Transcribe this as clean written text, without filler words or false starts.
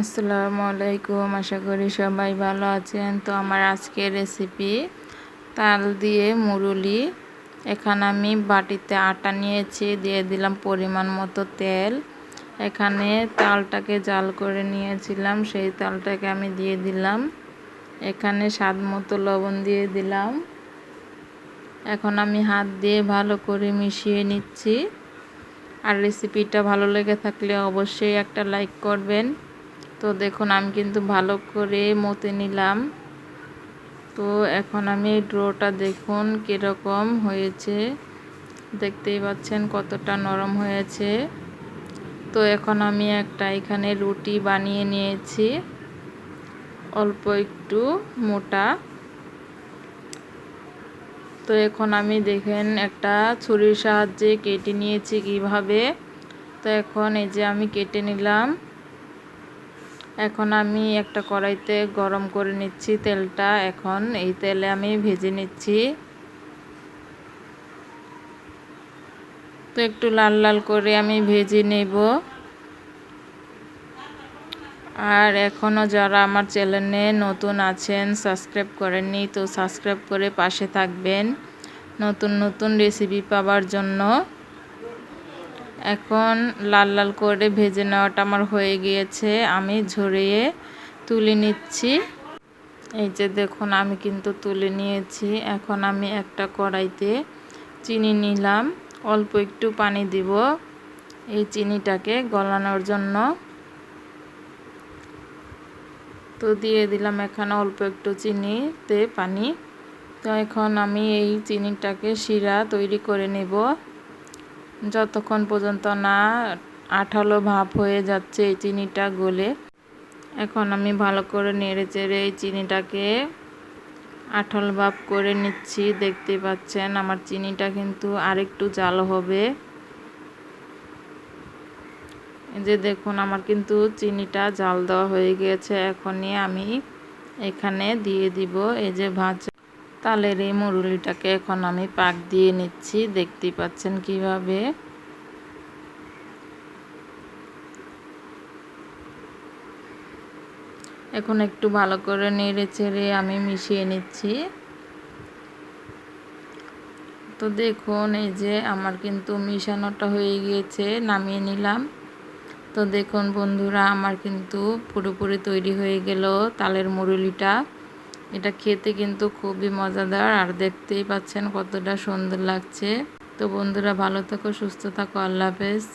আসসালামু আলাইকুম। আশা করি সবাই ভালো আছেন। তো আমার আজকের রেসিপি তাল দিয়ে মুরুলি। এখানে আমি বাটিতে আটা নিয়েছি, দিয়ে দিলাম পরিমাণ মতো তেল। এখানে তালটাকে জাল করে নিয়েছিলাম, সেই তালটাকে আমি দিয়ে দিলাম। এখানে স্বাদ মতো লবণ দিয়ে দিলাম। এখন আমি হাত দিয়ে ভালো করে মিশিয়ে নিচ্ছি। আর রেসিপিটা ভালো লেগে থাকলে অবশ্যই একটা লাইক করবেন। তো দেখুন আমি কিন্তু ভালো করে মতে নিলাম। তো এখন আমি ডোটা দেখুন কীরকম হয়েছে, দেখতেই পাচ্ছেন কতটা নরম হয়েছে। তো এখন আমি এখানে রুটি বানিয়ে নিয়েছি, অল্প একটু মোটা। তো এখন আমি দেখেন একটা ছুরির সাহায্যে কেটে নিয়েছি কিভাবে। তো এখন এই যে আমি কেটে নিলাম। এখন আমি একটা কড়াইতে গরম করে নিচ্ছি তেলটা। এখন এই তেলে আমি ভেজে নিচ্ছি। তো একটু লাল লাল করে আমি ভেজে নেব। আর এখনও যারা আমার চ্যানেলে নতুন আছেন, সাবস্ক্রাইব করেননি, তো সাবস্ক্রাইব করে পাশে থাকবেন নতুন নতুন রেসিপি পাওয়ার জন্য। এখন লাল লাল করে ভেজে নেওয়াটা আমার হয়ে গিয়েছে, আমি ঝরিয়ে তুলে নিচ্ছি। এই যে দেখুন আমি কিন্তু তুলে নিয়েছি। এখন আমি একটা কড়াইতে চিনি নিলাম, অল্প একটু পানি দিব এই চিনিটাকে গলানোর জন্য। তো দিয়ে দিলাম এখানে অল্প একটু চিনিতে পানি। তো এখন আমি এই চিনিটাকে শিরা তৈরি করে নেব, যতক্ষণ পর্যন্ত না আঠালো ভাব হয়ে যাচ্ছে এই চিনিটা গলে। এখন আমি ভালো করে নেড়ে চেড়ে এই চিনিটাকে আঠালো ভাব করে নিচ্ছি। দেখতে পাচ্ছেন আমার চিনিটা কিন্তু আরেকটু জাল হবে। এই যে দেখুন আমার কিন্তু চিনিটা জাল দেওয়া হয়ে গিয়েছে। এখনই আমি এখানে দিয়ে দিব এই যে ভাজা তালের এই মুরুলিটাকে। এখন আমি পাক দিয়ে নিচ্ছি, দেখতেই পাচ্ছেন কিভাবে। এখন একটু ভালো করে নেড়ে চেড়ে আমি মিশিয়ে নিচ্ছি। তো দেখুন এই যে আমার কিন্তু মিশানোটা হয়ে গিয়েছে, নামিয়ে নিলাম। তো দেখুন বন্ধুরা আমার কিন্তু পুরোপুরি তৈরি হয়ে গেল তালের মুরুলিটা। এটা খেতে কিন্তু খুবই মজাদার, আর দেখতেই পাচ্ছেন কতটা সুন্দর লাগছে। তো বন্ধুরা ভালো থাকো, সুস্থ থাকো, আল্লাহ হাফেজ।